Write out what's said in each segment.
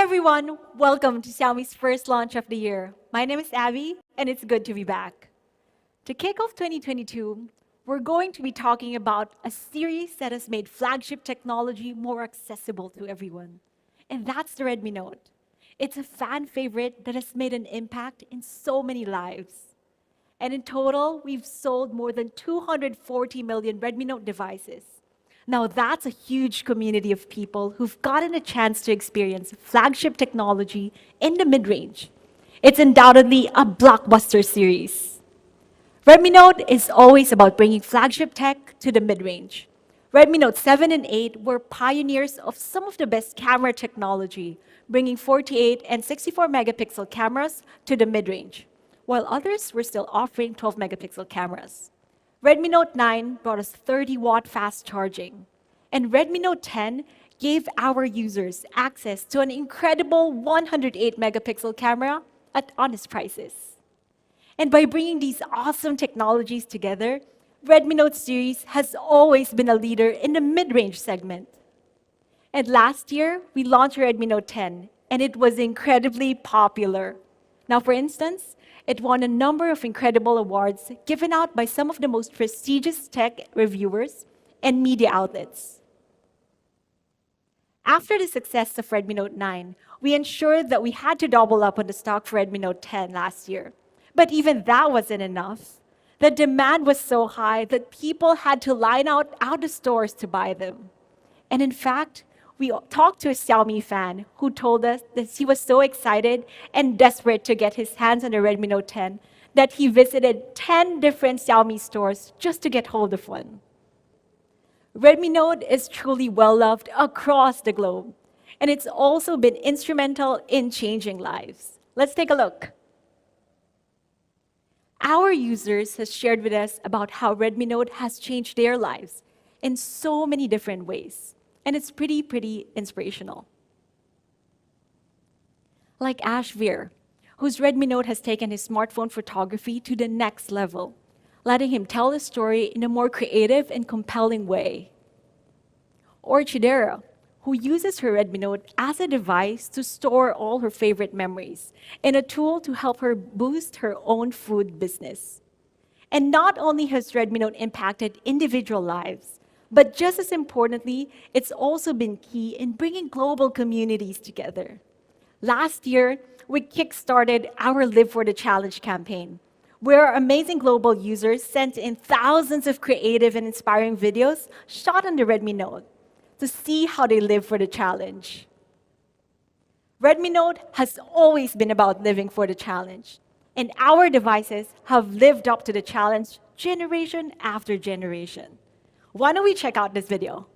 Everyone, welcome to Xiaomi's first launch of the year. My name is Abby, and it's good to be back. To kick off 2022, we're going to be talking about a series that has made flagship technology more accessible to everyone. And that's the Redmi Note. It's a fan favorite that has made an impact in so many lives. And in total, we've sold more than 240 million Redmi Note devices. Now, that's a huge community of people who've gotten a chance to experience flagship technology in the mid range. It's undoubtedly a blockbuster series. Redmi Note is always about bringing flagship tech to the mid range. Redmi Note 7 and 8 were pioneers of some of the best camera technology, bringing 48 and 64 megapixel cameras to the mid range, while others were still offering 12 megapixel cameras. Redmi Note 9 brought us 30-watt fast charging, and Redmi Note 10 gave our users access to an incredible 108 megapixel camera at honest prices. And by bringing these awesome technologies together, Redmi Note series has always been a leader in the mid-range segment. And last year, we launched Redmi Note 10, and it was incredibly popular. Now, for instance, it won a number of incredible awards given out by some of the most prestigious tech reviewers and media outlets. After the success of Redmi Note 9, we ensured that we had to double up on the stock for Redmi Note 10 last year. But even that wasn't enough. The demand was so high that people had to line out of stores to buy them. And in fact, we talked to a Xiaomi fan who told us that he was so excited and desperate to get his hands on the Redmi Note 10 that he visited 10 different Xiaomi stores just to get hold of one. Redmi Note is truly well-loved across the globe, and it's also been instrumental in changing lives. Let's take a look. Our users have shared with us about how Redmi Note has changed their lives in so many different ways. And it's pretty inspirational. Like Ash Veer, whose Redmi Note has taken his smartphone photography to the next level, letting him tell a story in a more creative and compelling way. Or Chidera, who uses her Redmi Note as a device to store all her favorite memories and a tool to help her boost her own food business. And not only has Redmi Note impacted individual lives, but just as importantly, it's also been key in bringing global communities together. Last year, we kickstarted our Live for the Challenge campaign, where our amazing global users sent in thousands of creative and inspiring videos shot on the Redmi Note to see how they live for the challenge. Redmi Note has always been about living for the challenge, and our devices have lived up to the challenge generation after generation. Why don't we check out this video?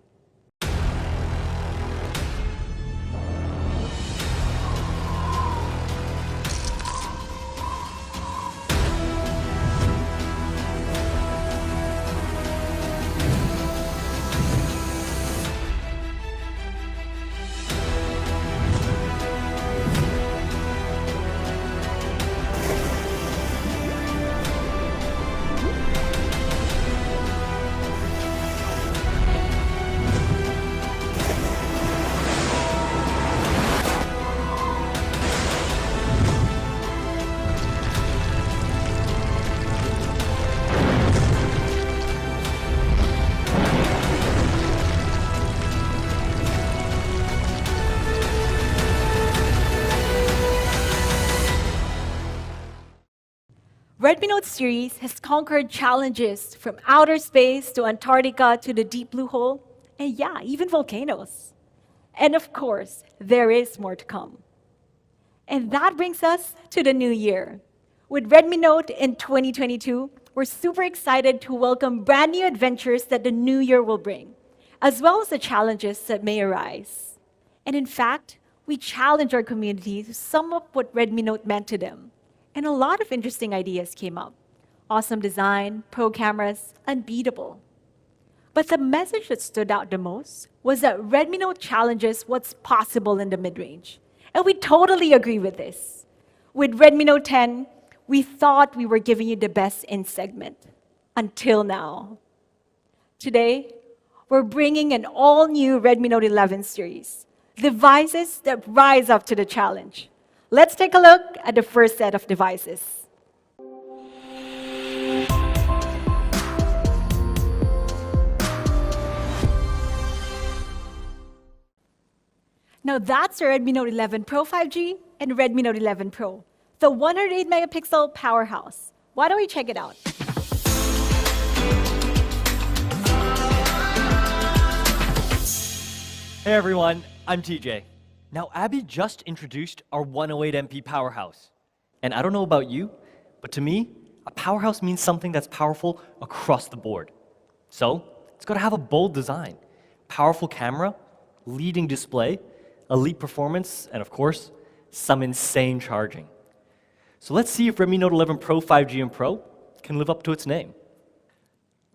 Redmi Note series has conquered challenges from outer space to Antarctica to the deep blue hole, and yeah, even volcanoes. And of course, there is more to come. And that brings us to the new year. With Redmi Note in 2022, we're super excited to welcome brand new adventures that the new year will bring, as well as the challenges that may arise. And in fact, we challenge our community to sum up what Redmi Note meant to them. And a lot of interesting ideas came up. Awesome design, pro cameras, unbeatable. But the message that stood out the most was that Redmi Note challenges what's possible in the mid-range. And we totally agree with this. With Redmi Note 10, we thought we were giving you the best in segment. Until now. Today, we're bringing an all-new Redmi Note 11 series, devices that rise up to the challenge. Let's take a look at the first set of devices. Now that's the Redmi Note 11 Pro 5G and Redmi Note 11 Pro, the 108 megapixel powerhouse. Why don't we check it out? Hey everyone, I'm TJ. Now Abby just introduced our 108MP powerhouse. And I don't know about you, but to me, a powerhouse means something that's powerful across the board. So, it's got to have a bold design, powerful camera, leading display, elite performance, and of course, some insane charging. So let's see if Redmi Note 11 Pro 5G and Pro can live up to its name.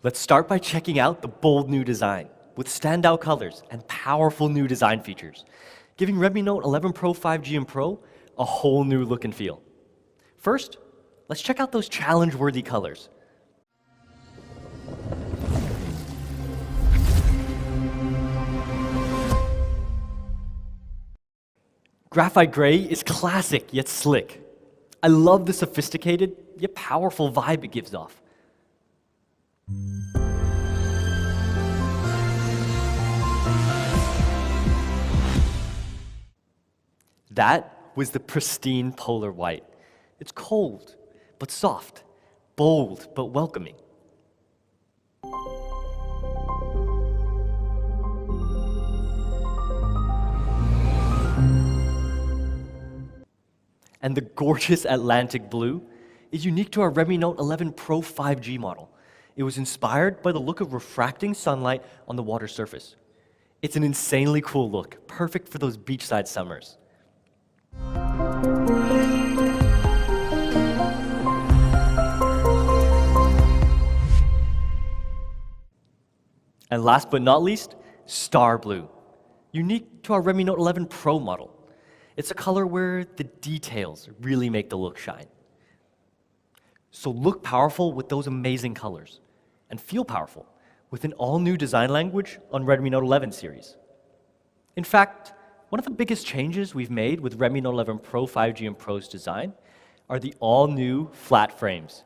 Let's start by checking out the bold new design with standout colors and powerful new design features, giving Redmi Note 11 Pro 5G and Pro a whole new look and feel. First, let's check out those challenge-worthy colors. Graphite gray is classic yet slick. I love the sophisticated yet powerful vibe it gives off. That was the pristine polar white. It's cold, but soft, bold, but welcoming. And the gorgeous Atlantic blue is unique to our Redmi Note 11 Pro 5G model. It was inspired by the look of refracting sunlight on the water surface. It's an insanely cool look, perfect for those beachside summers. And last but not least, Star Blue, unique to our Redmi Note 11 Pro model. It's a color where the details really make the look shine. So look powerful with those amazing colors, and feel powerful with an all-new design language on Redmi Note 11 series. In fact, one of the biggest changes we've made with Redmi Note 11 Pro 5G and Pro's design are the all-new flat frames.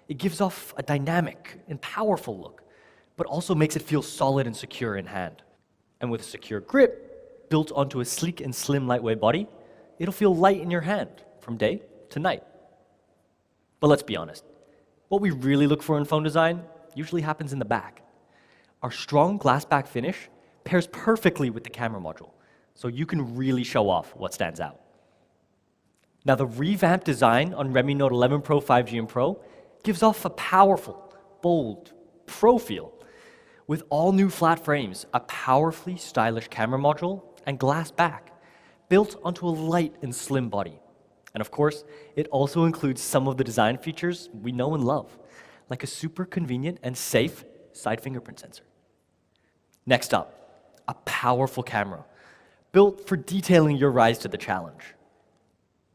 It gives off a dynamic and powerful look, but also makes it feel solid and secure in hand. And with a secure grip built onto a sleek and slim lightweight body, it'll feel light in your hand from day to night. But let's be honest, what we really look for in phone design usually happens in the back. Our strong glass back finish pairs perfectly with the camera module, so you can really show off what stands out. Now the revamped design on Redmi Note 11 Pro 5G and Pro gives off a powerful, bold, pro feel. With all new flat frames, a powerfully stylish camera module, and glass back, built onto a light and slim body. And of course, it also includes some of the design features we know and love, like a super convenient and safe side fingerprint sensor. Next up, a powerful camera, built for detailing your rise to the challenge.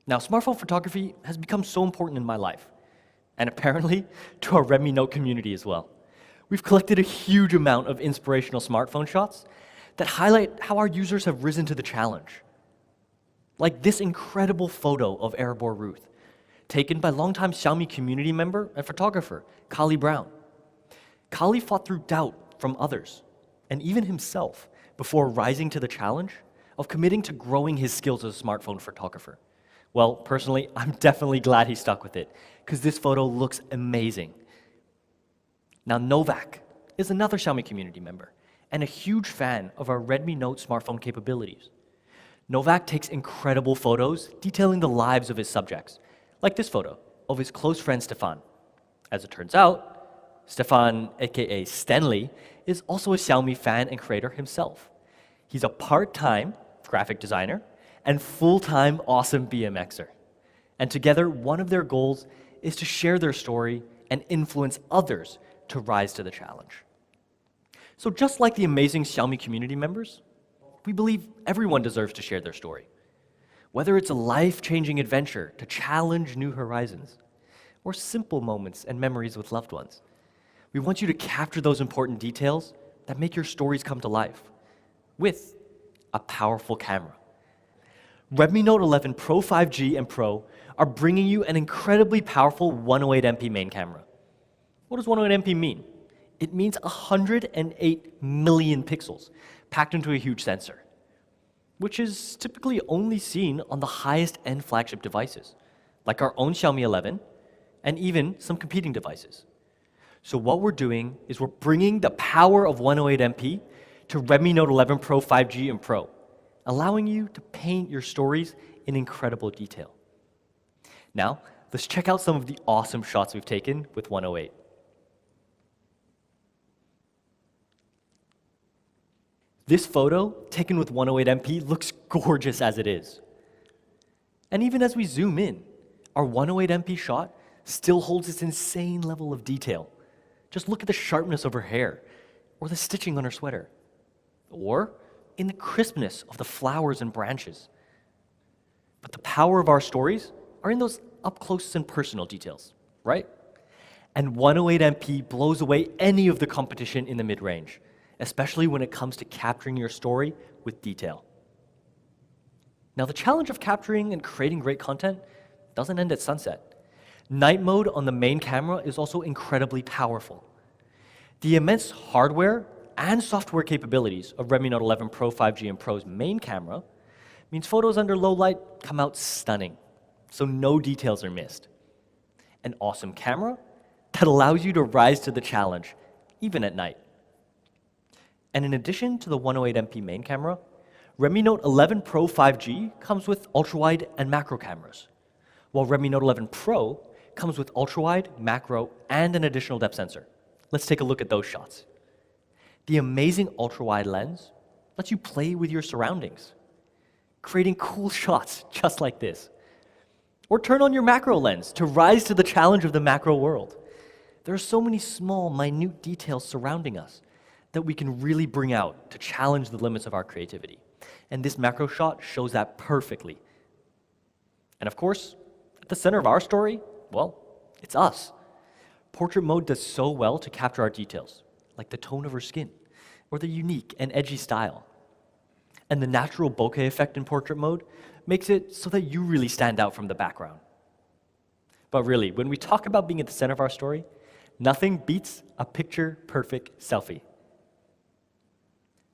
Now, smartphone photography has become so important in my life, and apparently to our Redmi Note community as well. We've collected a huge amount of inspirational smartphone shots that highlight how our users have risen to the challenge. Like this incredible photo of Erebor Ruth, taken by longtime Xiaomi community member and photographer, Kali Brown. Kali fought through doubt from others, and even himself, before rising to the challenge of committing to growing his skills as a smartphone photographer. Well, personally, I'm definitely glad he stuck with it, because this photo looks amazing. Now, Novak is another Xiaomi community member, and a huge fan of our Redmi Note smartphone capabilities. Novak takes incredible photos detailing the lives of his subjects, like this photo of his close friend Stefan. As it turns out, Stefan, aka Stanley, is also a Xiaomi fan and creator himself. He's a part-time graphic designer and full-time awesome BMXer. And together, one of their goals is to share their story and influence others to rise to the challenge. So just like the amazing Xiaomi community members, we believe everyone deserves to share their story. Whether it's a life-changing adventure to challenge new horizons, or simple moments and memories with loved ones, we want you to capture those important details that make your stories come to life with a powerful camera. Redmi Note 11 Pro 5G and Pro are bringing you an incredibly powerful 108MP main camera. What does 108MP mean? It means 108 million pixels packed into a huge sensor, which is typically only seen on the highest-end flagship devices, like our own Xiaomi 11 and even some competing devices. So what we're doing is we're bringing the power of 108MP to Redmi Note 11 Pro 5G and Pro, allowing you to paint your stories in incredible detail. Now, let's check out some of the awesome shots we've taken with 108. This photo, taken with 108MP, looks gorgeous as it is. And even as we zoom in, our 108MP shot still holds its insane level of detail. Just look at the sharpness of her hair, or the stitching on her sweater, or in the crispness of the flowers and branches. But the power of our stories are in those up-close and personal details, right? And 108MP blows away any of the competition in the mid-range, especially when it comes to capturing your story with detail. Now, the challenge of capturing and creating great content doesn't end at sunset. Night mode on the main camera is also incredibly powerful. The immense hardware and software capabilities of Redmi Note 11 Pro 5G and Pro's main camera means photos under low light come out stunning, so no details are missed. An awesome camera that allows you to rise to the challenge, even at night. And in addition to the 108MP main camera, Redmi Note 11 Pro 5G comes with ultra-wide and macro cameras, while Redmi Note 11 Pro comes with ultra-wide, macro, and an additional depth sensor. Let's take a look at those shots. The amazing ultra-wide lens lets you play with your surroundings, creating cool shots just like this. Or turn on your macro lens to rise to the challenge of the macro world. There are so many small, minute details surrounding us that we can really bring out to challenge the limits of our creativity. And this macro shot shows that perfectly. And of course, at the center of our story, well, it's us. Portrait mode does so well to capture our details, like the tone of her skin, or the unique and edgy style. And the natural bokeh effect in portrait mode makes it so that you really stand out from the background. But really, when we talk about being at the center of our story, nothing beats a picture-perfect selfie.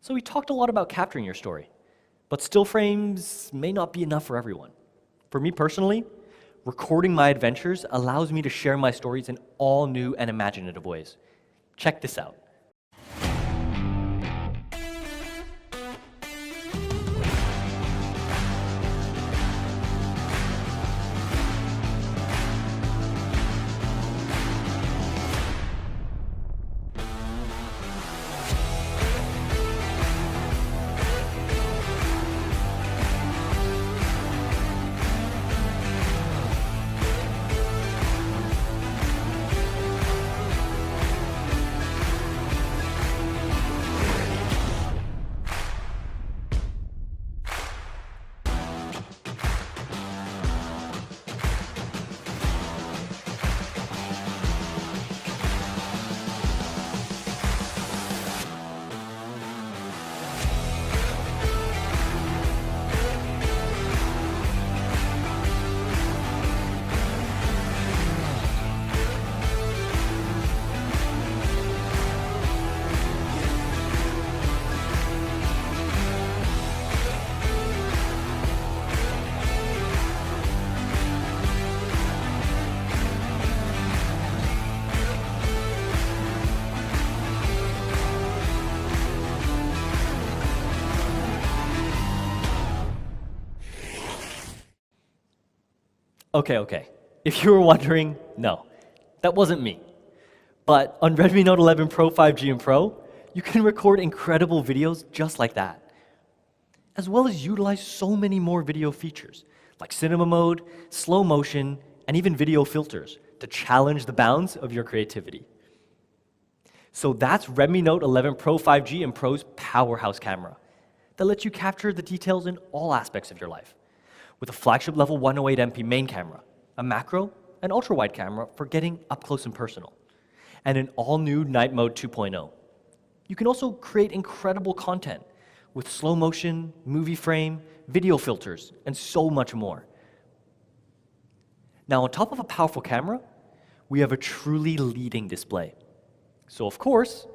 So we talked a lot about capturing your story, but still frames may not be enough for everyone. For me personally, recording my adventures allows me to share my stories in all new and imaginative ways. Check this out. Okay. If you were wondering, no, that wasn't me. But on Redmi Note 11 Pro 5G and Pro, you can record incredible videos just like that, as well as utilize so many more video features, like cinema mode, slow motion, and even video filters to challenge the bounds of your creativity. So that's Redmi Note 11 Pro 5G and Pro's powerhouse camera that lets you capture the details in all aspects of your life, with a flagship level 108MP main camera, a macro and ultra-wide camera for getting up close and personal, and an all-new Night Mode 2.0. You can also create incredible content with slow motion, movie frame, video filters, and so much more. Now, on top of a powerful camera, we have a truly leading display. So of course,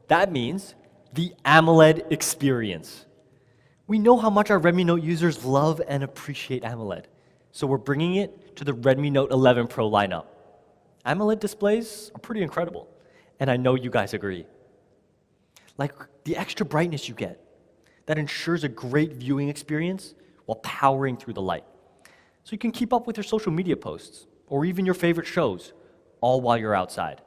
that means the AMOLED experience. We know how much our Redmi Note users love and appreciate AMOLED, so we're bringing it to the Redmi Note 11 Pro lineup. AMOLED displays are pretty incredible, and I know you guys agree. Like the extra brightness you get, that ensures a great viewing experience while powering through the light. So you can keep up with your social media posts, or even your favorite shows, all while you're outside.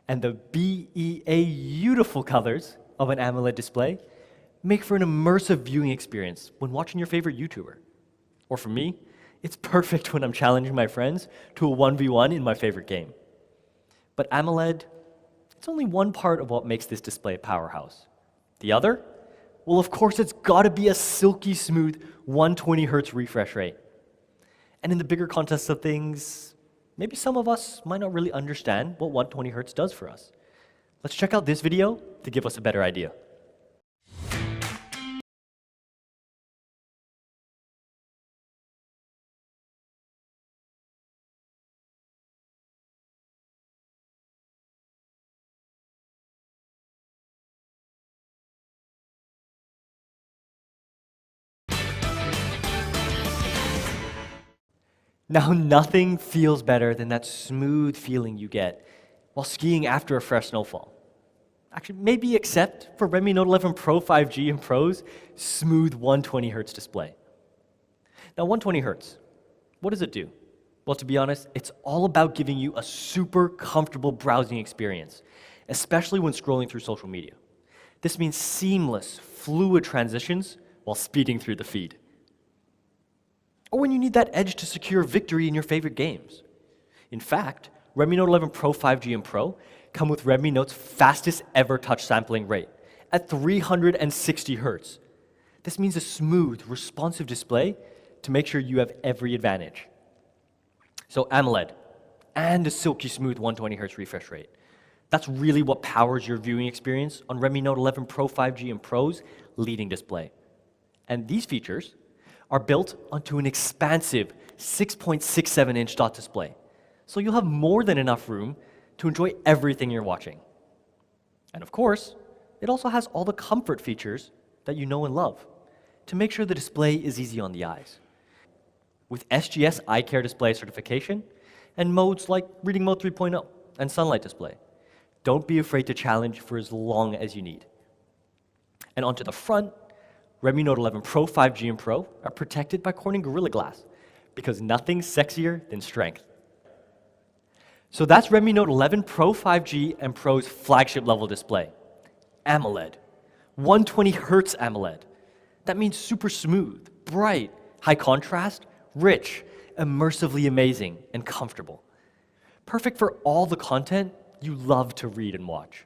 And the beautiful colors of an AMOLED display make for an immersive viewing experience when watching your favorite YouTuber. Or for me, it's perfect when I'm challenging my friends to a 1v1 in my favorite game. But AMOLED, it's only one part of what makes this display a powerhouse. The other? Well, of course, it's gotta be a silky smooth 120 Hz refresh rate. And in the bigger context of things, maybe some of us might not really understand what 120 Hz does for us. Let's check out this video to give us a better idea. Now, nothing feels better than that smooth feeling you get while skiing after a fresh snowfall. Actually, maybe except for Redmi Note 11 Pro 5G and Pro's smooth 120 Hz display. Now, 120 Hz, what does it do? Well, to be honest, it's all about giving you a super comfortable browsing experience, especially when scrolling through social media. This means seamless, fluid transitions while speeding through the feed. Or when you need that edge to secure victory in your favorite games. In fact, Redmi Note 11 Pro 5G and Pro come with Redmi Note's fastest ever touch sampling rate at 360 Hz. This means a smooth, responsive display to make sure you have every advantage. So AMOLED and a silky smooth 120 Hz refresh rate. That's really what powers your viewing experience on Redmi Note 11 Pro 5G and Pro's leading display. And these features are built onto an expansive 6.67-inch dot display. So you'll have more than enough room to enjoy everything you're watching. And of course, it also has all the comfort features that you know and love to make sure the display is easy on the eyes. With SGS Eye Care Display certification and modes like Reading Mode 3.0 and Sunlight Display. Don't be afraid to challenge for as long as you need. And onto the front, Redmi Note 11 Pro 5G and Pro are protected by Corning Gorilla Glass because nothing's sexier than strength. So that's Redmi Note 11 Pro 5G and Pro's flagship level display, AMOLED, 120 Hz AMOLED. That means super smooth, bright, high contrast, rich, immersively amazing, and comfortable. Perfect for all the content you love to read and watch.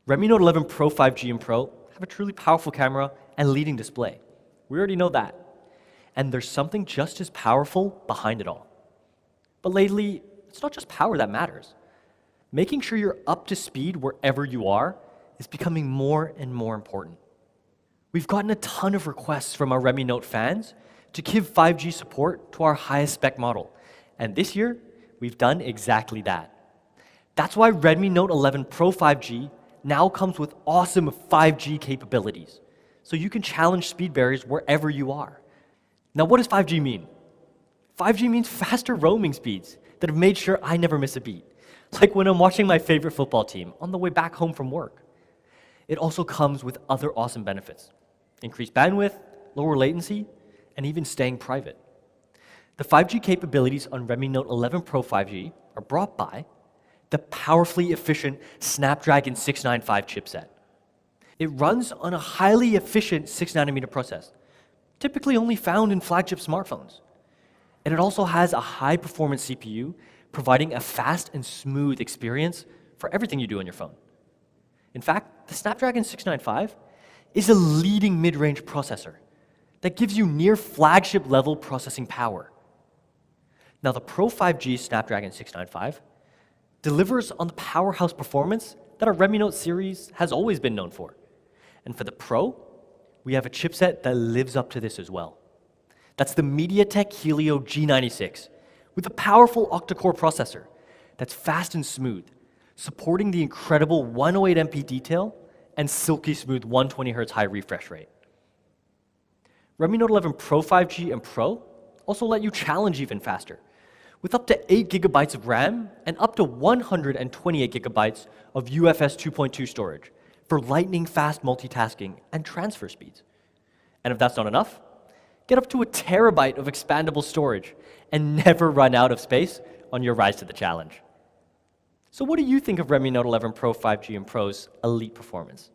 Redmi Note 11 Pro 5G and Pro have a truly powerful camera and leading display. We already know that. And there's something just as powerful behind it all. But lately, it's not just power that matters. Making sure you're up to speed wherever you are is becoming more and more important. We've gotten a ton of requests from our Redmi Note fans to give 5G support to our highest spec model. And this year, we've done exactly that. That's why Redmi Note 11 Pro 5G now comes with awesome 5G capabilities, so you can challenge speed barriers wherever you are. Now, what does 5G mean? 5G means faster roaming speeds that have made sure I never miss a beat, like when I'm watching my favorite football team on the way back home from work. It also comes with other awesome benefits: increased bandwidth, lower latency, and even staying private. The 5G capabilities on Redmi Note 11 Pro 5G are brought by the powerfully efficient Snapdragon 695 chipset. It runs on a highly efficient 6nm process, typically only found in flagship smartphones. And it also has a high-performance CPU, providing a fast and smooth experience for everything you do on your phone. In fact, the Snapdragon 695 is a leading mid-range processor that gives you near flagship level processing power. Now, the Pro 5G Snapdragon 695 delivers on the powerhouse performance that our Redmi Note series has always been known for. And for the Pro, we have a chipset that lives up to this as well. That's the MediaTek Helio G96 with a powerful octa-core processor that's fast and smooth, supporting the incredible 108MP detail and silky smooth 120Hz high refresh rate. Redmi Note 11 Pro 5G and Pro also let you challenge even faster, with up to 8 GB of RAM and up to 128 GB of UFS 2.2 storage for lightning-fast multitasking and transfer speeds. And if that's not enough, get up to a terabyte of expandable storage and never run out of space on your rise to the challenge. So what do you think of Redmi Note 11 Pro 5G and Pro's elite performance?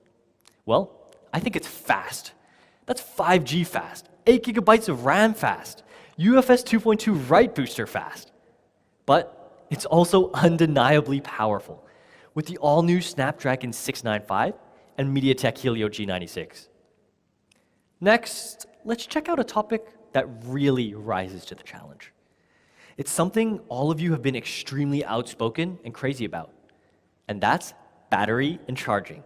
Well, I think it's fast. That's 5G fast, 8 GB of RAM fast, UFS 2.2 write booster fast. But it's also undeniably powerful with the all-new Snapdragon 695 and MediaTek Helio G96. Next, let's check out a topic that really rises to the challenge. It's something all of you have been extremely outspoken and crazy about, and that's battery and charging.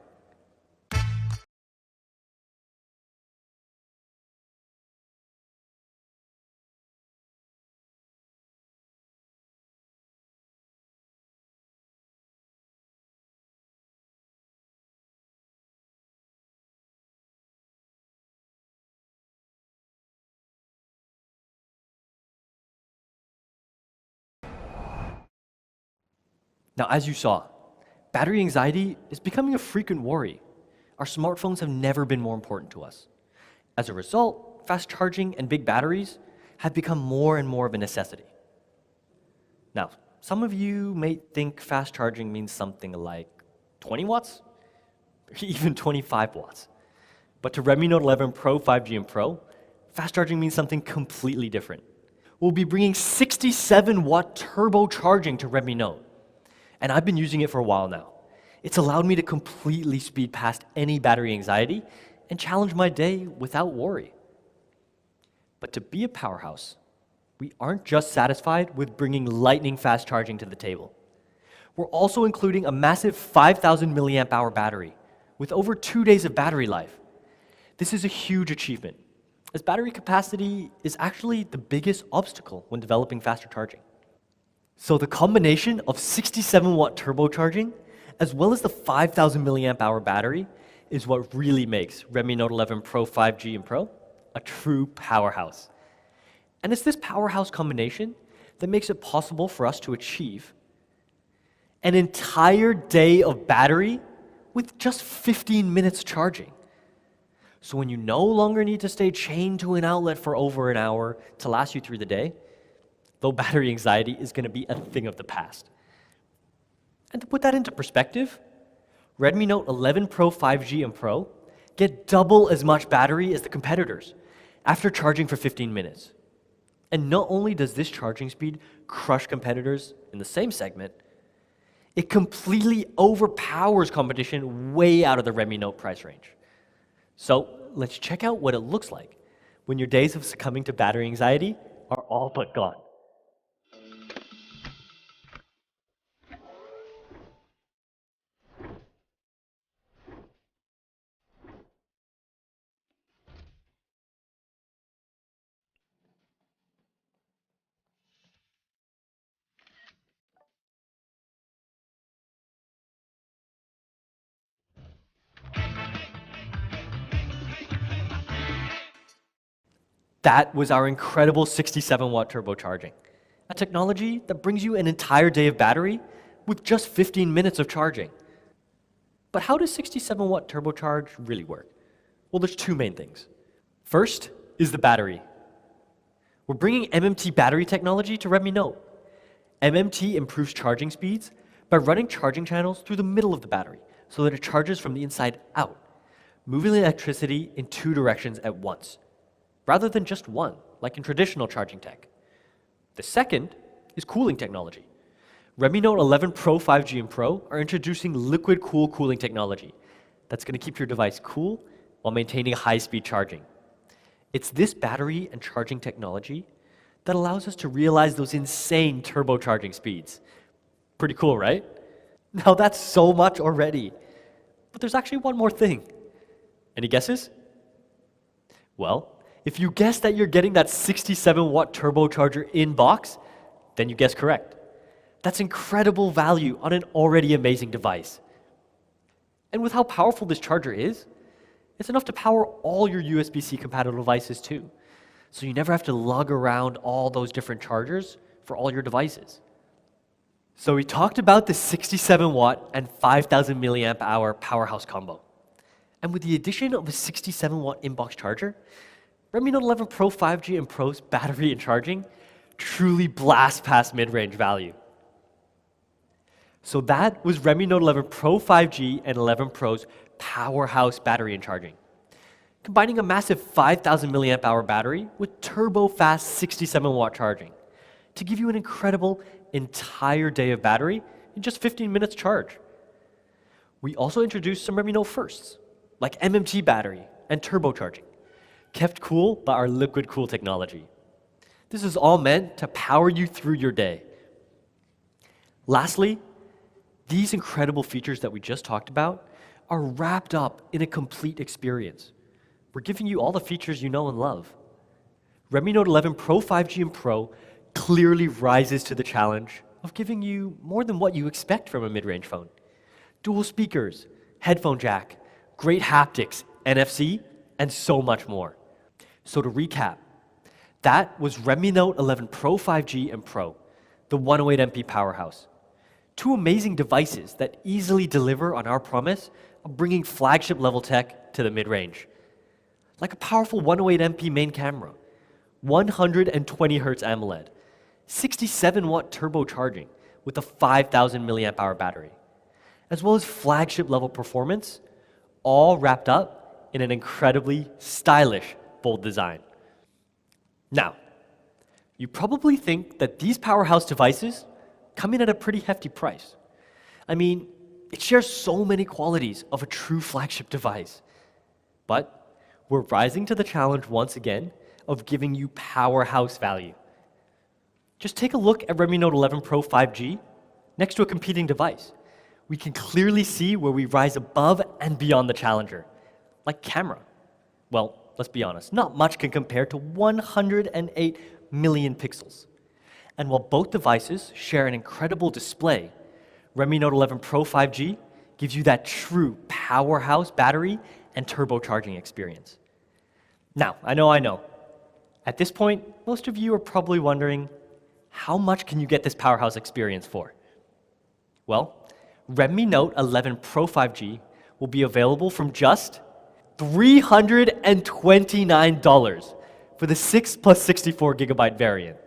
Now, as you saw, battery anxiety is becoming a frequent worry. Our smartphones have never been more important to us. As a result, fast charging and big batteries have become more and more of a necessity. Now, some of you may think fast charging means something like 20 watts, or even 25 watts. But to Redmi Note 11 Pro 5G and Pro, fast charging means something completely different. We'll be bringing 67-watt turbo charging to Redmi Note. And I've been using it for a while now. It's allowed me to completely speed past any battery anxiety and challenge my day without worry. But to be a powerhouse, we aren't just satisfied with bringing lightning fast charging to the table. We're also including a massive 5,000 milliamp hour battery with over 2 days of battery life. This is a huge achievement, as battery capacity is actually the biggest obstacle when developing faster charging. So the combination of 67-watt turbocharging as well as the 5,000 milliamp hour battery is what really makes Redmi Note 11 Pro 5G and Pro a true powerhouse. And it's this powerhouse combination that makes it possible for us to achieve an entire day of battery with just 15 minutes charging. So when you no longer need to stay chained to an outlet for over an hour to last you through the day, though battery anxiety is going to be a thing of the past. And to put that into perspective, Redmi Note 11 Pro 5G and Pro get double as much battery as the competitors after charging for 15 minutes. And not only does this charging speed crush competitors in the same segment, it completely overpowers competition way out of the Redmi Note price range. So let's check out what it looks like when your days of succumbing to battery anxiety are all but gone. That was our incredible 67-watt turbocharging, a technology that brings you an entire day of battery with just 15 minutes of charging. But how does 67-watt turbocharge really work? Well, there's two main things. First is the battery. We're bringing MMT battery technology to Redmi Note. MMT improves charging speeds by running charging channels through the middle of the battery so that it charges from the inside out, moving electricity in two directions at once, rather than just one, like in traditional charging tech. The second is cooling technology. Redmi Note 11 Pro 5G and Pro are introducing liquid cool cooling technology that's going to keep your device cool while maintaining high-speed charging. It's this battery and charging technology that allows us to realize those insane turbocharging speeds. Pretty cool, right? Now that's so much already. But there's actually one more thing. Any guesses? Well, if you guess that you're getting that 67-watt turbocharger in box, then you guessed correct. That's incredible value on an already amazing device. And with how powerful this charger is, it's enough to power all your USB-C compatible devices too. So you never have to lug around all those different chargers for all your devices. So we talked about the 67-watt and 5,000 milliamp hour powerhouse combo. And with the addition of a 67-watt inbox charger, Redmi Note 11 Pro 5G and Pro's battery and charging truly blast past mid-range value. So that was Redmi Note 11 Pro 5G and 11 Pro's powerhouse battery and charging. Combining a massive 5,000 milliamp hour battery with turbo-fast 67-watt charging to give you an incredible entire day of battery in just 15 minutes charge. We also introduced some Redmi Note firsts, like MMT battery and turbocharging, kept cool by our liquid cool technology. This is all meant to power you through your day. Lastly, these incredible features that we just talked about are wrapped up in a complete experience. We're giving you all the features you know and love. Redmi Note 11 Pro 5G and Pro clearly rises to the challenge of giving you more than what you expect from a mid-range phone. Dual speakers, headphone jack, great haptics, NFC, and so much more. So to recap, that was Redmi Note 11 Pro 5G and Pro, the 108MP powerhouse. Two amazing devices that easily deliver on our promise of bringing flagship level tech to the mid-range. Like a powerful 108MP main camera, 120Hz AMOLED, 67-watt turbocharging with a 5,000 milliamp hour battery, as well as flagship level performance, all wrapped up in an incredibly stylish, bold design. Now, you probably think that these powerhouse devices come in at a pretty hefty price. I mean, it shares so many qualities of a true flagship device. But we're rising to the challenge once again of giving you powerhouse value. Just take a look at Redmi Note 11 Pro 5G next to a competing device. We can clearly see where we rise above and beyond the challenger. Like camera. Well, let's be honest, not much can compare to 108 million pixels. And while both devices share an incredible display, Redmi Note 11 Pro 5G gives you that true powerhouse battery and turbocharging experience. Now, I know. At this point, most of you are probably wondering, how much can you get this powerhouse experience for? Well, Redmi Note 11 Pro 5G will be available from just $329 for the 6 plus 64 gigabyte variant.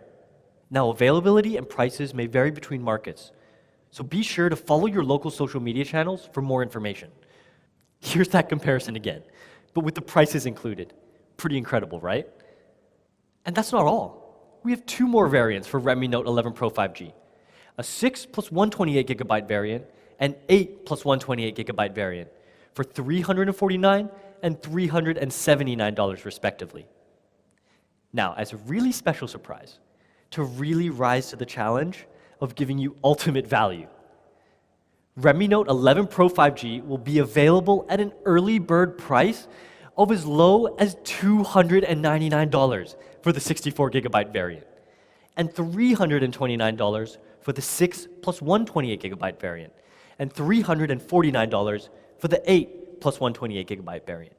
Now, availability and prices may vary between markets, so be sure to follow your local social media channels for more information. Here's that comparison again, but with the prices included. Pretty incredible, right? And that's not all. We have two more variants for Redmi Note 11 Pro 5G, a 6 plus 128 gigabyte variant and 8 plus 128 gigabyte variant for $349 and $379 respectively. Now, as a really special surprise, to really rise to the challenge of giving you ultimate value, Redmi Note 11 Pro 5G will be available at an early bird price of as low as $299 for the 64 gigabyte variant and $329 for the 6 plus 128 gigabyte variant and $349 for the 8 plus 128 gigabyte variant.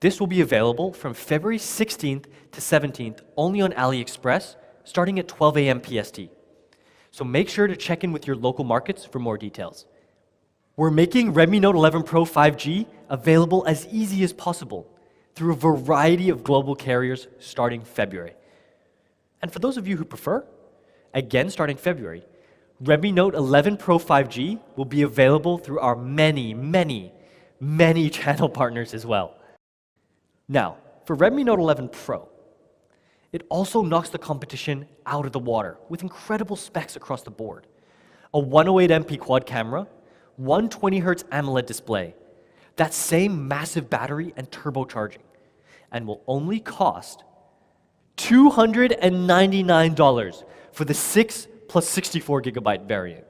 This will be available from February 16th to 17th only on AliExpress, starting at 12 a.m. PST. So make sure to check in with your local markets for more details. We're making Redmi Note 11 Pro 5G available as easy as possible through a variety of global carriers starting February. And for those of you who prefer, again starting February, Redmi Note 11 Pro 5G will be available through our many channel partners as well. Now, for Redmi Note 11 Pro, it also knocks the competition out of the water with incredible specs across the board. A 108MP quad camera, 120Hz AMOLED display, that same massive battery and turbocharging, and will only cost $299 for the 6 plus 64 gigabyte variant.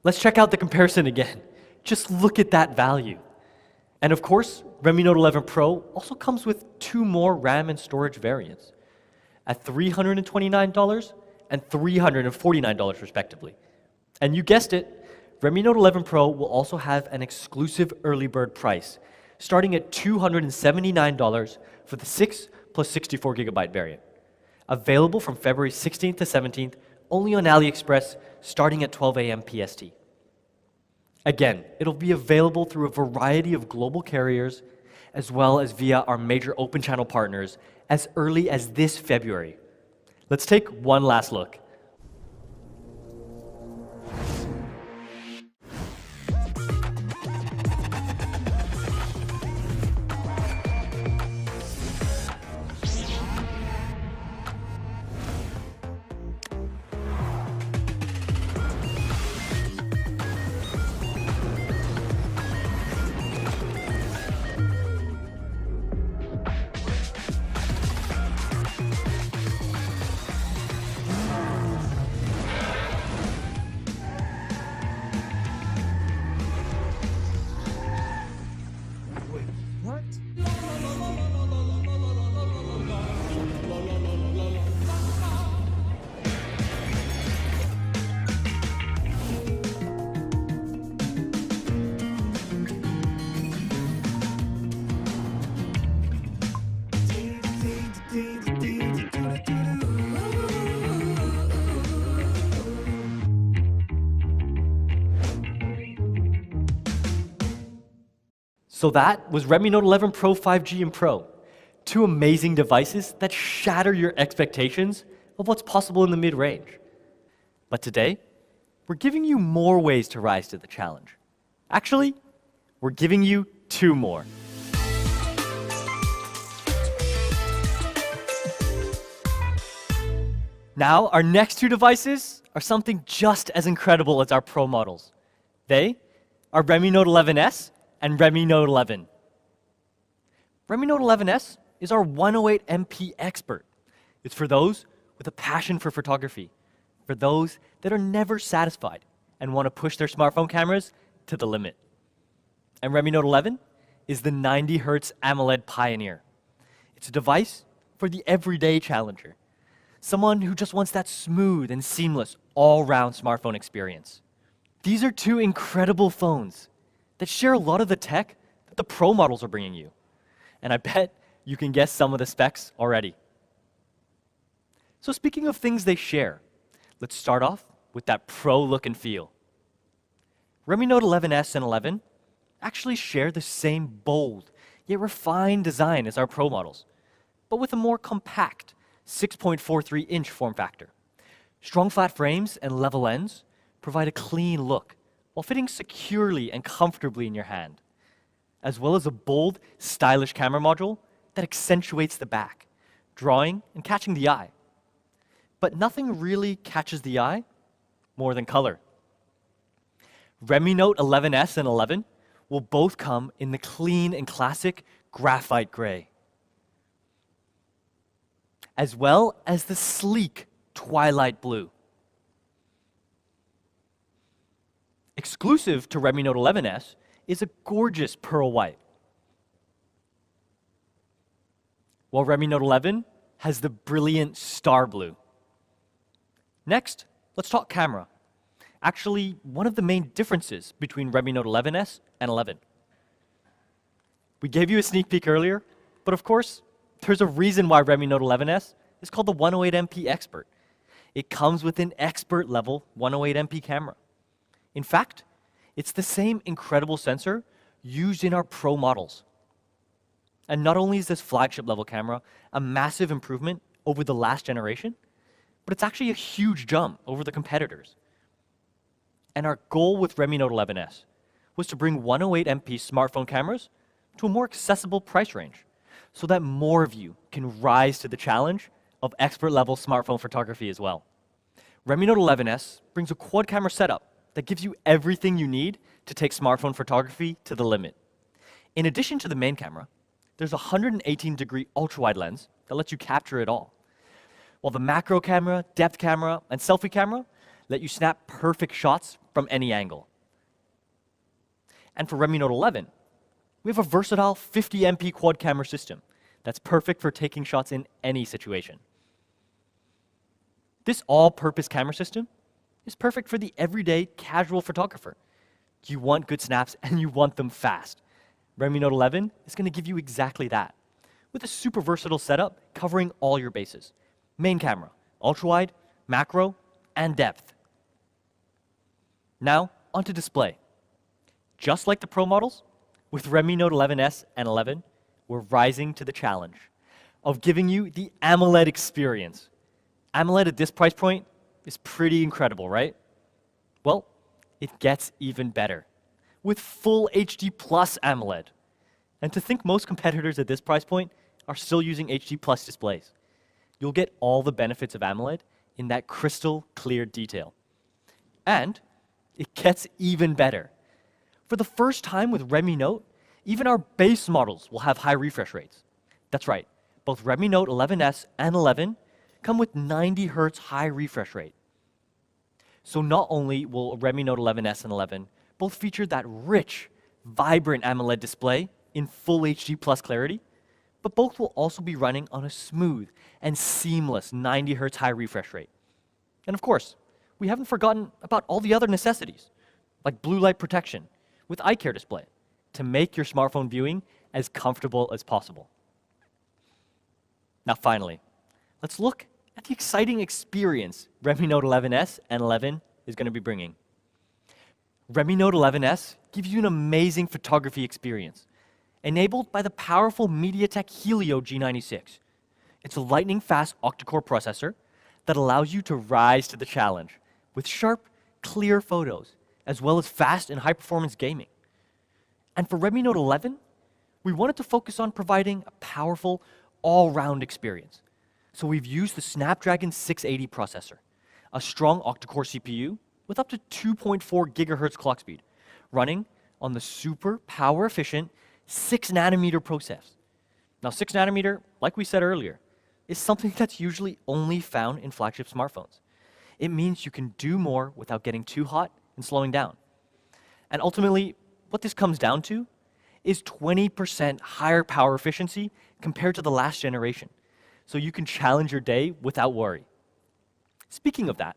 Let's check out the comparison again. Just look at that value. And of course, Redmi Note 11 Pro also comes with 2 more RAM and storage variants at $329 and $349 respectively. And you guessed it, Redmi Note 11 Pro will also have an exclusive early bird price, starting at $279 for the 6 plus 64 gigabyte variant. Available from February 16th to 17th, only on AliExpress, starting at 12 a.m. PST. Again, it'll be available through a variety of global carriers, as well as via our major open channel partners as early as this February. Let's take one last look. So that was Redmi Note 11 Pro 5G and Pro. 2 amazing devices that shatter your expectations of what's possible in the mid-range. But today, we're giving you more ways to rise to the challenge. Actually, we're giving you 2 more. Now, our next 2 devices are something just as incredible as our Pro models. They are Redmi Note 11S and Redmi Note 11. Redmi Note 11S is our 108MP expert. It's for those with a passion for photography, for those that are never satisfied and want to push their smartphone cameras to the limit. And Redmi Note 11 is the 90 Hz AMOLED pioneer. It's a device for the everyday challenger, someone who just wants that smooth and seamless all-round smartphone experience. These are 2 incredible phones that share a lot of the tech that the Pro models are bringing you. And I bet you can guess some of the specs already. So speaking of things they share, let's start off with that Pro look and feel. Redmi Note 11S and 11 actually share the same bold, yet refined design as our Pro models, but with a more compact 6.43-inch form factor. Strong flat frames and level ends provide a clean look while fitting securely and comfortably in your hand, as well as a bold, stylish camera module that accentuates the back, drawing and catching the eye. But nothing really catches the eye more than color. Redmi Note 11S and 11 will both come in the clean and classic graphite gray, as well as the sleek twilight blue. Exclusive to Redmi Note 11S is a gorgeous pearl white, while Redmi Note 11 has the brilliant star blue. Next, let's talk camera. Actually, one of the main differences between Redmi Note 11S and 11. We gave you a sneak peek earlier, but of course, there's a reason why Redmi Note 11S is called the 108MP Expert. It comes with an expert level 108MP camera. In fact, it's the same incredible sensor used in our Pro models. And not only is this flagship level camera a massive improvement over the last generation, but it's actually a huge jump over the competitors. And our goal with Redmi Note 11S was to bring 108MP smartphone cameras to a more accessible price range so that more of you can rise to the challenge of expert level smartphone photography as well. Redmi Note 11S brings a quad camera setup that gives you everything you need to take smartphone photography to the limit. In addition to the main camera, there's a 118-degree ultra-wide lens that lets you capture it all, while the macro camera, depth camera, and selfie camera let you snap perfect shots from any angle. And for Redmi Note 11, We have a versatile 50 MP quad camera system that's perfect for taking shots in any situation. This all-purpose camera system is perfect for the everyday casual photographer. You want good snaps and you want them fast. Redmi Note 11 is going to give you exactly that, with a super versatile setup covering all your bases. Main camera, ultra-wide, macro, and depth. Now, onto display. Just like the Pro models, with Redmi Note 11S and 11, we're rising to the challenge of giving you the AMOLED experience. AMOLED at this price point is pretty incredible, right? Well, it gets even better with full HD Plus AMOLED. And to think most competitors at this price point are still using HD Plus displays. You'll get all the benefits of AMOLED in that crystal clear detail. And it gets even better. For the first time with Redmi Note, even our base models will have high refresh rates. That's right, both Redmi Note 11S and 11 come with 90 Hz high refresh rate. So not only will Redmi Note 11S and 11 both feature that rich, vibrant AMOLED display in full HD Plus clarity, but both will also be running on a smooth and seamless 90 Hz high refresh rate. And of course, we haven't forgotten about all the other necessities, like blue light protection with eye care display, to make your smartphone viewing as comfortable as possible. Now finally, let's look at the exciting experience Redmi Note 11S and 11 is going to be bringing. Redmi Note 11S gives you an amazing photography experience, enabled by the powerful MediaTek Helio G96. It's a lightning-fast octa-core processor that allows you to rise to the challenge with sharp, clear photos, as well as fast and high-performance gaming. And for Redmi Note 11, we wanted to focus on providing a powerful, all-round experience. So we've used the Snapdragon 680 processor, a strong octa-core CPU with up to 2.4 GHz clock speed, running on the super power-efficient 6nm process. Now 6nm, like we said earlier, is something that's usually only found in flagship smartphones. It means you can do more without getting too hot and slowing down. And ultimately, what this comes down to is 20% higher power efficiency compared to the last generation. So you can challenge your day without worry. Speaking of that,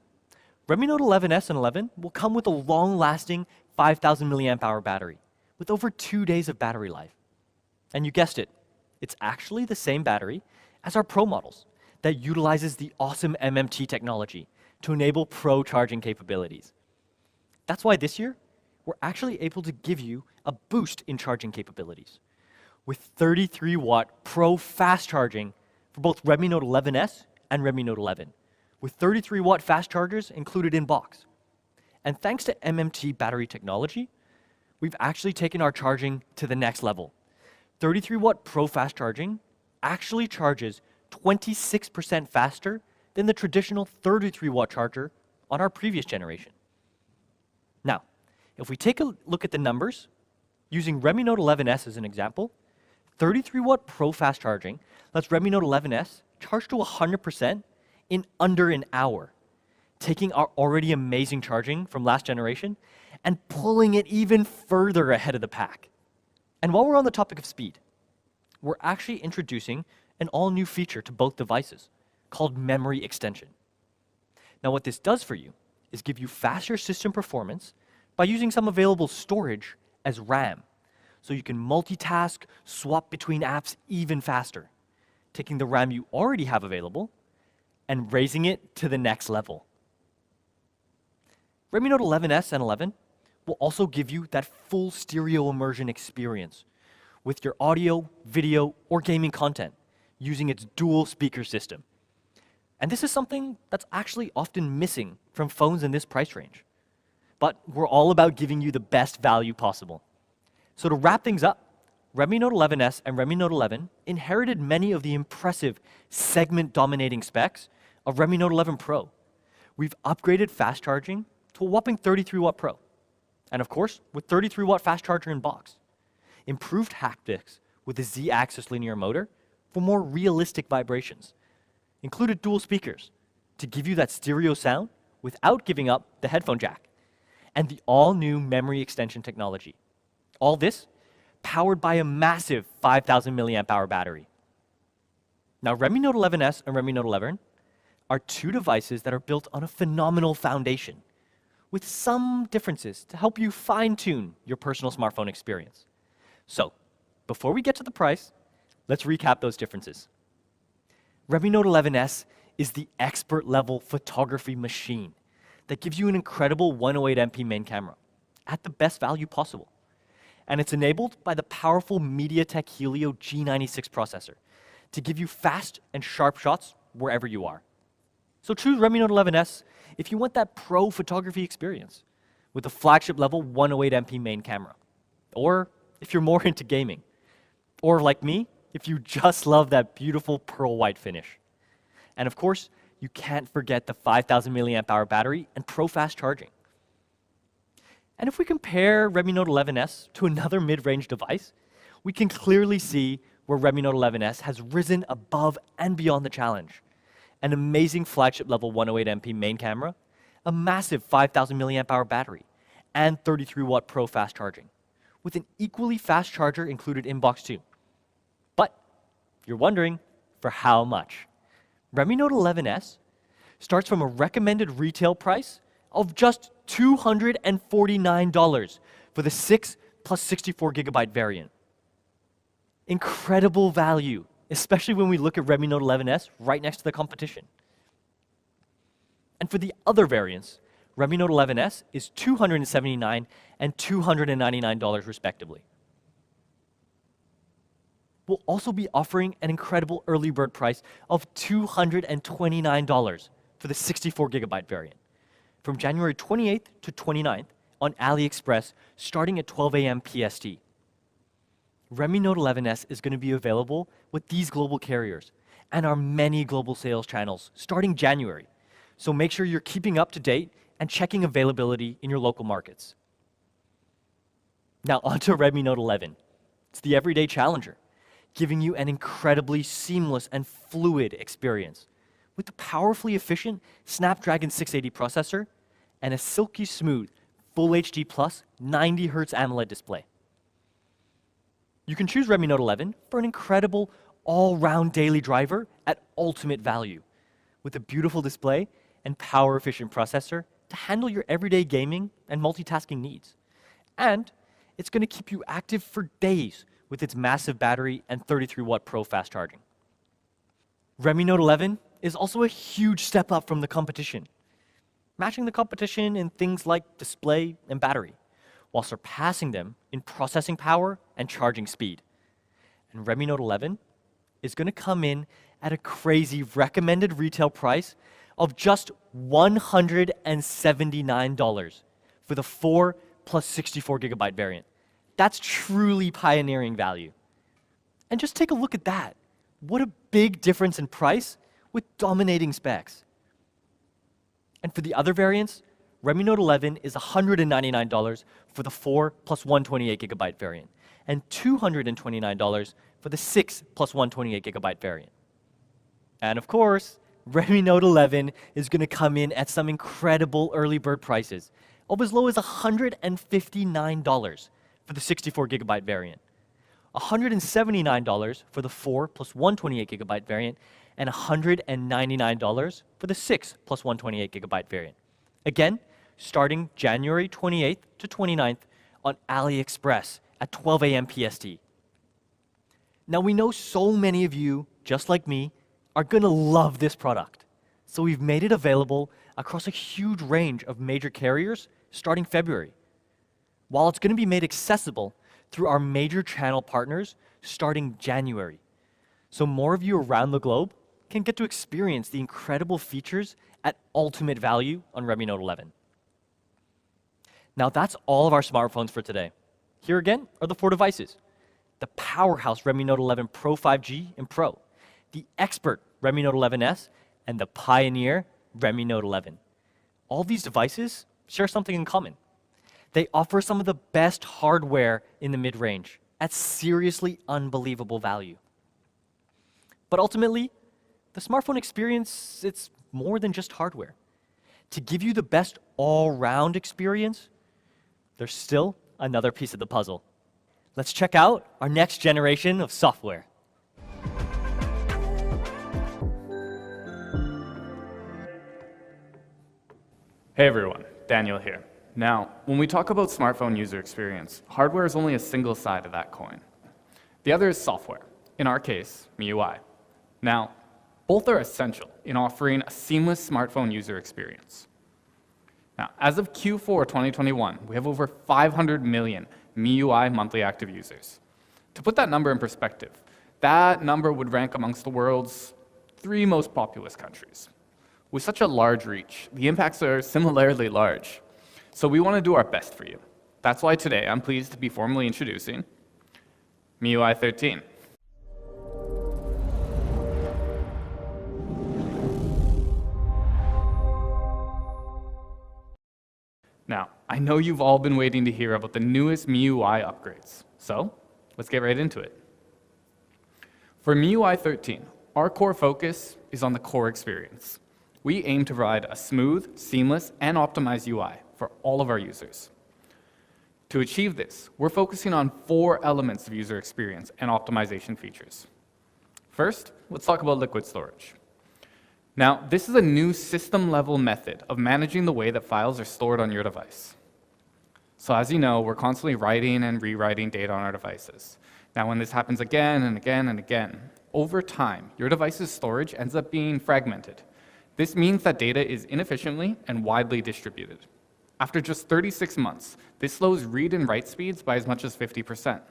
Redmi Note 11S and 11 will come with a long-lasting 5,000 mAh battery with over 2 days of battery life. And you guessed it, it's actually the same battery as our Pro models that utilizes the awesome MMT technology to enable Pro charging capabilities. That's why this year, we're actually able to give you a boost in charging capabilities with 33-watt Pro fast charging for both Redmi Note 11S and Redmi Note 11, with 33-watt fast chargers included in box. And thanks to MMT battery technology, we've actually taken our charging to the next level. 33-watt Pro fast charging actually charges 26% faster than the traditional 33-watt charger on our previous generation. Now, if we take a look at the numbers, using Redmi Note 11S as an example, 33-watt Pro fast charging lets Redmi Note 11S charge to 100% in under an hour, taking our already amazing charging from last generation and pulling it even further ahead of the pack. And while we're on the topic of speed, we're actually introducing an all-new feature to both devices called memory extension. Now what this does for you is give you faster system performance by using some available storage as RAM. So you can multitask, swap between apps even faster, taking the RAM you already have available and raising it to the next level. Redmi Note 11S and 11 will also give you that full stereo immersion experience with your audio, video, or gaming content using its dual speaker system. And this is something that's actually often missing from phones in this price range. But we're all about giving you the best value possible. So to wrap things up, Redmi Note 11S and Redmi Note 11 inherited many of the impressive segment-dominating specs of Redmi Note 11 Pro. We've upgraded fast charging to a whopping 33-watt Pro. And of course, with 33-watt fast charger in box. Improved haptics with the Z-axis linear motor for more realistic vibrations. Included dual speakers to give you that stereo sound without giving up the headphone jack. And the all-new memory extension technology. All this powered by a massive 5,000 milliamp hour battery. Now, Redmi Note 11S and Redmi Note 11 are two devices that are built on a phenomenal foundation, with some differences to help you fine-tune your personal smartphone experience. So, before we get to the price, let's recap those differences. Redmi Note 11S is the expert-level photography machine that gives you an incredible 108MP main camera at the best value possible. And it's enabled by the powerful MediaTek Helio G96 processor to give you fast and sharp shots wherever you are. So choose Redmi Note 11S if you want that pro photography experience with a flagship level 108MP main camera. Or if you're more into gaming. Or like me, if you just love that beautiful pearl white finish. And of course, you can't forget the 5,000 milliamp hour battery and pro fast charging. And if we compare Redmi Note 11S to another mid-range device, we can clearly see where Redmi Note 11S has risen above and beyond the challenge. An amazing flagship level 108MP main camera, a massive 5,000 milliamp hour battery, and 33-watt pro fast charging, with an equally fast charger included in box too. But you're wondering, for how much? Redmi Note 11S starts from a recommended retail price of just $249 for the 6 plus 64GB variant. Incredible value, especially when we look at Redmi Note 11S right next to the competition. And for the other variants, Redmi Note 11S is $279 and $299 respectively. We'll also be offering an incredible early bird price of $229 for the 64GB variant from January 28th to 29th on AliExpress starting at 12 a.m. PST. Redmi Note 11S is going to be available with these global carriers and our many global sales channels starting January. So make sure you're keeping up to date and checking availability in your local markets. Now onto Redmi Note 11. It's the everyday challenger, giving you an incredibly seamless and fluid experience with the powerfully efficient Snapdragon 680 processor and a silky smooth Full HD Plus 90Hz AMOLED display. You can choose Redmi Note 11 for an incredible all-round daily driver at ultimate value, with a beautiful display and power-efficient processor to handle your everyday gaming and multitasking needs. And it's going to keep you active for days with its massive battery and 33-watt pro fast charging. Redmi Note 11 is also a huge step up from the competition, matching the competition in things like display and battery, while surpassing them in processing power and charging speed. And Redmi Note 11 is going to come in at a crazy recommended retail price of just $179 for the 4 plus 64GB variant. That's truly pioneering value. And just take a look at that. What a big difference in price with dominating specs. And for the other variants, Redmi Note 11 is $199 for the 4 plus 128GB variant, and $229 for the 6 plus 128GB variant. And of course, Redmi Note 11 is going to come in at some incredible early bird prices of as low as $159 for the 64GB variant, $179 for the 4 plus 128GB variant, and $199 for the 6 plus 128GB variant. Again, starting January 28th to 29th on AliExpress at 12 a.m. PST. Now we know so many of you, just like me, are going to love this product. So we've made it available across a huge range of major carriers starting February, while it's going to be made accessible through our major channel partners starting January. So more of you around the globe can get to experience the incredible features at ultimate value on Redmi Note 11. Now that's all of our smartphones for today. Here again are the 4 devices: the powerhouse Redmi Note 11 Pro 5G and Pro, the expert Redmi Note 11S, and the pioneer Redmi Note 11. All these devices share something in common. They offer some of the best hardware in the mid-range at seriously unbelievable value. But ultimately, the smartphone experience, it's more than just hardware. To give you the best all-round experience, there's still another piece of the puzzle: Let's check out our next generation of software. Hey everyone, Daniel here. Now, when we talk about smartphone user experience, hardware is only a single side of that coin. The other is software, in our case, MIUI. Now, both are essential in offering a seamless smartphone user experience. Now, as of Q4 2021, we have over 500 million MIUI monthly active users. To put that number in perspective, that number would rank amongst the world's 3 most populous countries. With such a large reach, the impacts are similarly large. So we want to do our best for you. That's why today I'm pleased to be formally introducing MIUI 13. Now, I know you've all been waiting to hear about the newest MIUI upgrades. So let's get right into it. For MIUI 13, our core focus is on the core experience. We aim to provide a smooth, seamless, and optimized UI for all of our users. To achieve this, we're focusing on 4 elements of user experience and optimization features. First, let's talk about liquid storage. Now, this is a new system-level method of managing the way that files are stored on your device. So as you know, we're constantly writing and rewriting data on our devices. Now, when this happens again and again and again, over time, your device's storage ends up being fragmented. This means that data is inefficiently and widely distributed. After just 36 months, this slows read and write speeds by as much as 50%.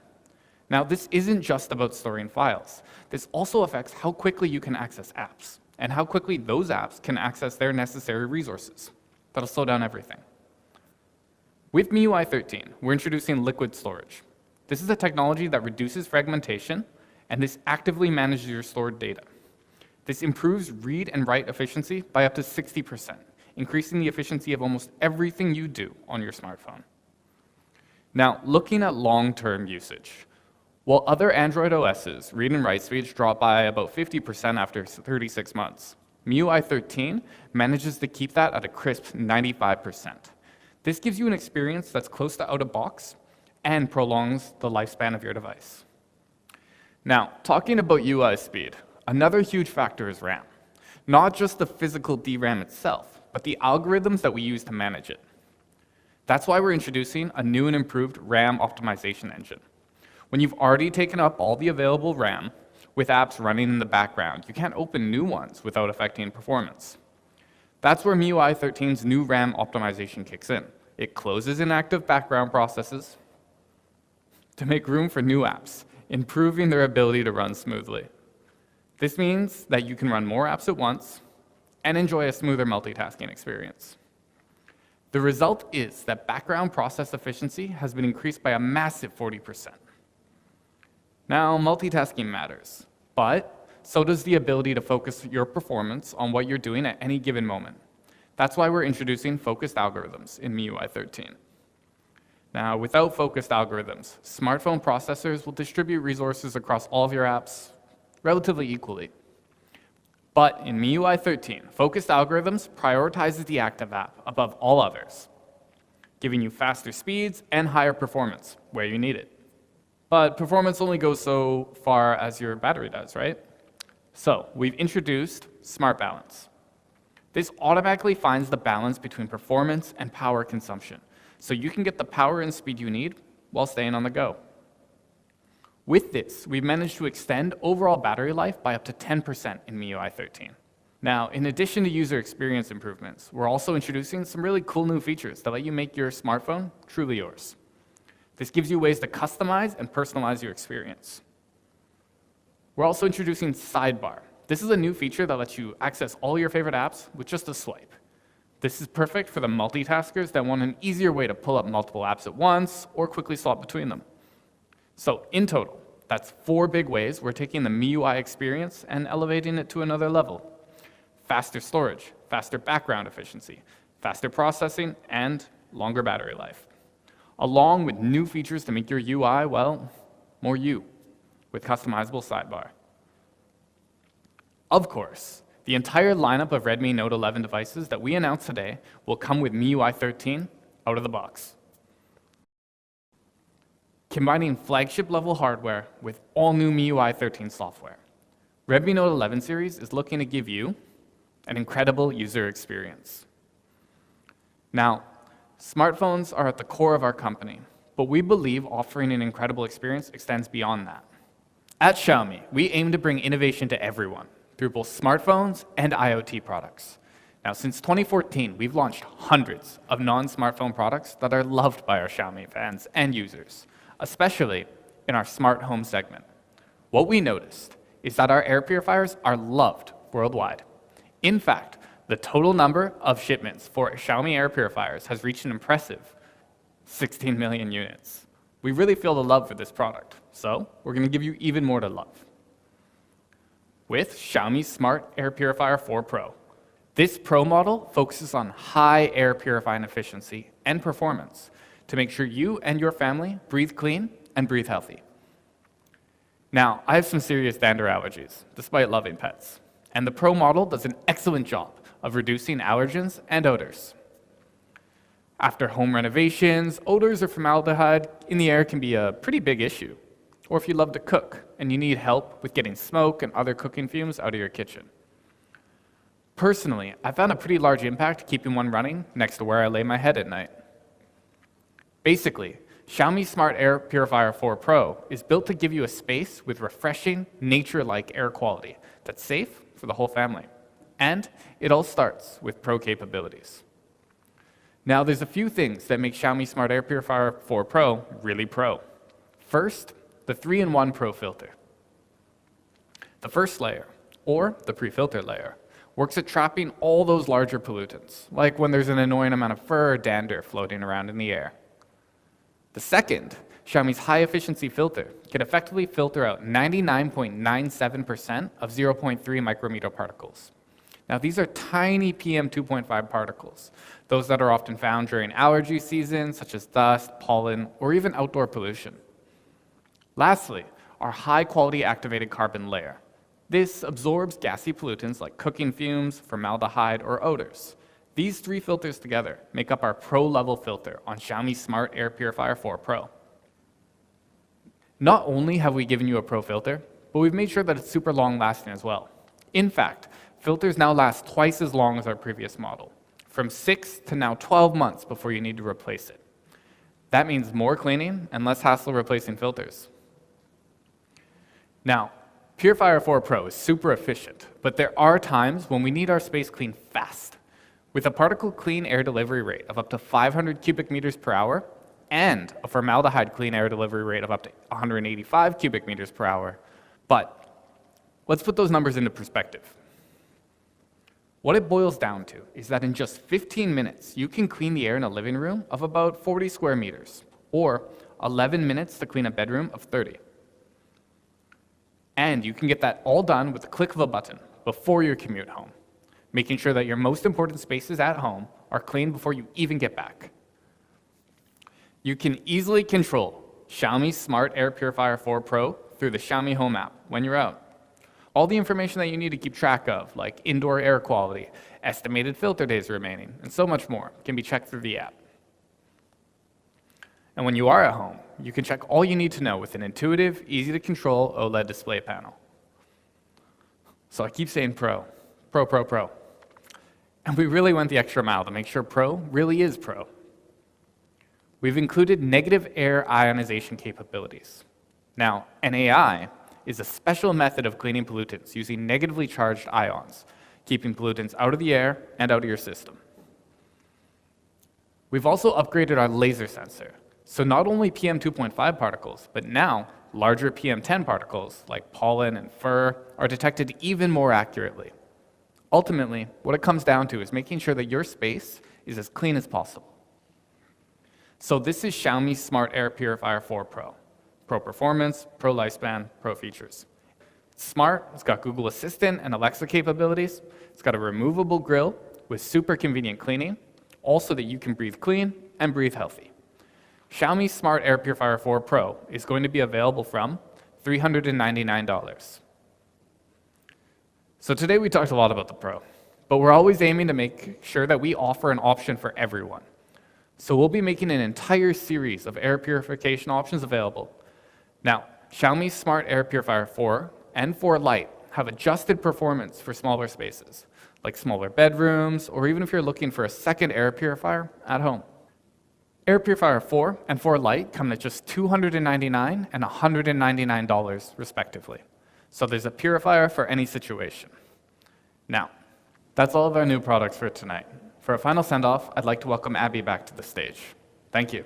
Now, this isn't just about storing files. This also affects how quickly you can access apps, and how quickly those apps can access their necessary resources. That'll slow down everything. With MIUI 13, we're introducing liquid storage. This is a technology that reduces fragmentation, and this actively manages your stored data. This improves read and write efficiency by up to 60%, increasing the efficiency of almost everything you do on your smartphone. Now, looking at long-term usage, while other Android OS's read and write speeds drop by about 50% after 36 months, MIUI 13 manages to keep that at a crisp 95%. This gives you an experience that's close to out of box and prolongs the lifespan of your device. Now, talking about UI speed, another huge factor is RAM. Not just the physical DRAM itself, but the algorithms that we use to manage it. That's why we're introducing a new and improved RAM optimization engine. When you've already taken up all the available RAM with apps running in the background, you can't open new ones without affecting performance. That's where MIUI 13's new RAM optimization kicks in. It closes inactive background processes to make room for new apps, improving their ability to run smoothly. This means that you can run more apps at once and enjoy a smoother multitasking experience. The result is that background process efficiency has been increased by a massive 40%. Now, multitasking matters, but so does the ability to focus your performance on what you're doing at any given moment. That's why we're introducing focused algorithms in MIUI 13. Now, without focused algorithms, smartphone processors will distribute resources across all of your apps relatively equally. But in MIUI 13, focused algorithms prioritizes the active app above all others, giving you faster speeds and higher performance where you need it. But performance only goes so far as your battery does, right? So we've introduced Smart Balance. This automatically finds the balance between performance and power consumption, so you can get the power and speed you need while staying on the go. With this, we've managed to extend overall battery life by up to 10% in MIUI 13. Now, in addition to user experience improvements, we're also introducing some really cool new features that let you make your smartphone truly yours. This gives you ways to customize and personalize your experience. We're also introducing Sidebar. This is a new feature that lets you access all your favorite apps with just a swipe. This is perfect for the multitaskers that want an easier way to pull up multiple apps at once or quickly swap between them. So in total, that's 4 big ways we're taking the MIUI experience and elevating it to another level. Faster storage, faster background efficiency, faster processing, and longer battery life. Along with new features to make your UI, well, more you, with customizable sidebar. Of course, the entire lineup of Redmi Note 11 devices that we announced today will come with MIUI 13 out of the box. combining flagship-level hardware with all-new MIUI 13 software. Redmi Note 11 series is looking to give you an incredible user experience. Now, smartphones are at the core of our company, but we believe offering an incredible experience extends beyond that. At Xiaomi, we aim to bring innovation to everyone through both smartphones and IoT products. Now, since 2014, we've launched hundreds of non-smartphone products that are loved by our Xiaomi fans and users, especially in our smart home segment. What we noticed is that our air purifiers are loved worldwide. In fact, the total number of shipments for Xiaomi air purifiers has reached an impressive 16 million units. We really feel the love for this product, so we're going to give you even more to love. With Xiaomi Smart Air Purifier 4 Pro, this Pro model focuses on high air purifying efficiency and performance to make sure you and your family breathe clean and breathe healthy. Now, I have some serious dander allergies, despite loving pets, and the Pro model does an excellent job of reducing allergens and odors. After home renovations, odors or formaldehyde in the air can be a pretty big issue. Or if you love to cook and you need help with getting smoke and other cooking fumes out of your kitchen. Personally, I found a pretty large impact keeping one running next to where I lay my head at night. Basically, Xiaomi Smart Air Purifier 4 Pro is built to give you a space with refreshing, nature-like air quality that's safe for the whole family. And it all starts with Pro capabilities. Now, there's a few things that make Xiaomi Smart Air Purifier 4 Pro really pro. First, the 3-in-1 Pro filter. The first layer, or the pre-filter layer, works at trapping all those larger pollutants, like when there's an annoying amount of fur or dander floating around in the air. The second, Xiaomi's high-efficiency filter, can effectively filter out 99.97% of 0.3 micrometer particles. Now, these are tiny PM 2.5 particles, those that are often found during allergy season, such as dust, pollen, or even outdoor pollution. Lastly, our high-quality activated carbon layer. This absorbs gassy pollutants like cooking fumes, formaldehyde, or odors. These three filters together make up our Pro-level filter on Xiaomi Smart Air Purifier 4 Pro. Not only have we given you a Pro filter, but we've made sure that it's super long-lasting as well. In fact, filters now last twice as long as our previous model, from 6 to now 12 months before you need to replace it. That means more cleaning and less hassle replacing filters. Now, Purifier 4 Pro is super efficient, but there are times when we need our space cleaned fast. With a particle clean air delivery rate of up to 500 cubic meters per hour and a formaldehyde clean air delivery rate of up to 185 cubic meters per hour. But let's put those numbers into perspective. What it boils down to is that in just 15 minutes, you can clean the air in a living room of about 40 square meters, or 11 minutes to clean a bedroom of 30. And you can get that all done with the click of a button before your commute home, making sure that your most important spaces at home are cleaned before you even get back. You can easily control Xiaomi Smart Air Purifier 4 Pro through the Xiaomi Home app when you're out. All the information that you need to keep track of, like indoor air quality, estimated filter days remaining, and so much more, can be checked through the app. And when you are at home, you can check all you need to know with an intuitive, easy-to-control OLED display panel. So I keep saying Pro, Pro, Pro, Pro. And we really went the extra mile to make sure Pro really is Pro. We've included negative air ionization capabilities. Now, NAI is a special method of cleaning pollutants using negatively charged ions, keeping pollutants out of the air and out of your system. We've also upgraded our laser sensor, so not only PM 2.5 particles, but now larger PM 10 particles like pollen and fur are detected even more accurately. Ultimately, what it comes down to is making sure that your space is as clean as possible. So this is Xiaomi Smart Air Purifier 4 Pro. Pro performance, Pro lifespan, Pro features. It's smart, it's got Google Assistant and Alexa capabilities, it's got a removable grill with super convenient cleaning, also that you can breathe clean and breathe healthy. Xiaomi Smart Air Purifier 4 Pro is going to be available from $399. So today we talked a lot about the Pro, but we're always aiming to make sure that we offer an option for everyone. So we'll be making an entire series of air purification options available. Now, Xiaomi's Smart Air Purifier 4 and 4 Lite have adjusted performance for smaller spaces, like smaller bedrooms, or even if you're looking for a second air purifier at home. Air Purifier 4 and 4 Lite come at just $299 and $199 respectively. So there's a purifier for any situation. Now, that's all of our new products for tonight. For a final send-off, I'd like to welcome Abby back to the stage. Thank you.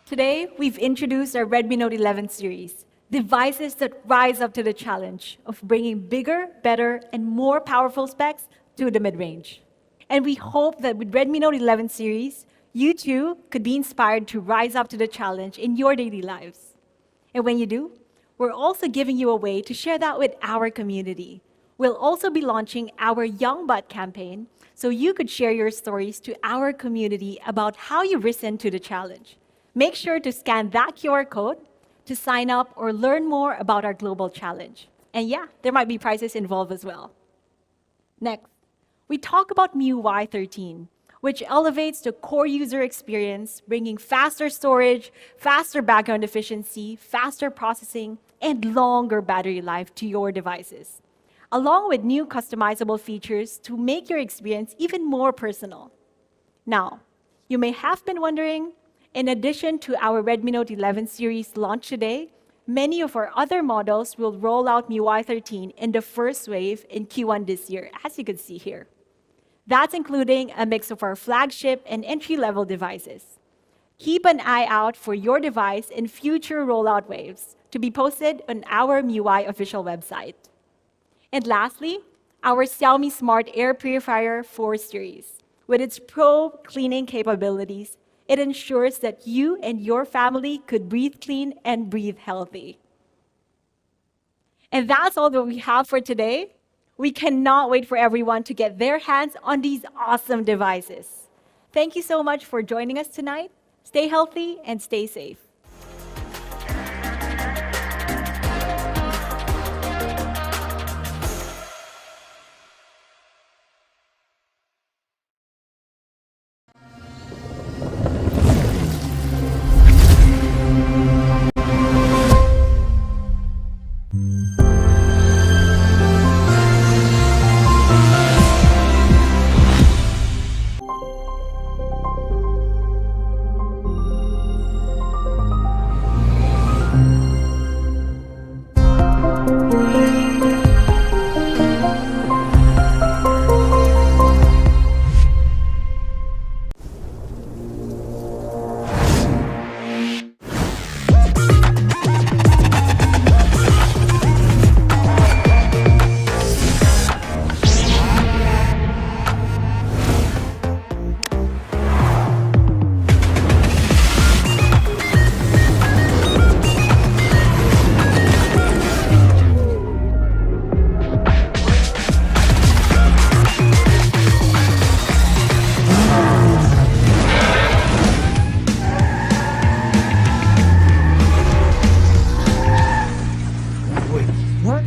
Today, we've introduced our Redmi Note 11 series, devices that rise up to the challenge of bringing bigger, better, and more powerful specs to the mid-range. And we hope that with Redmi Note 11 series, you too could be inspired to rise up to the challenge in your daily lives. And when you do, we're also giving you a way to share that with our community. We'll also be launching our Young Butt campaign, so you could share your stories to our community about how you risen to the challenge. Make sure to scan that QR code to sign up or learn more about our global challenge. And yeah, there might be prizes involved as well. Next, we talk about MIUI 13, which elevates the core user experience, bringing faster storage, faster background efficiency, faster processing, and longer battery life to your devices, along with new customizable features to make your experience even more personal. Now, you may have been wondering, in addition to our Redmi Note 11 series launched today, many of our other models will roll out MIUI 13 in the first wave in Q1 this year, as you can see here. That's including a mix of our flagship and entry-level devices. Keep an eye out for your device in future rollout waves to be posted on our MIUI official website. And lastly, our Xiaomi Smart Air Purifier 4 series. With its pro cleaning capabilities, it ensures that you and your family could breathe clean and breathe healthy. And that's all that we have for today. We cannot wait for everyone to get their hands on these awesome devices. Thank you so much for joining us tonight. Stay healthy and stay safe. What?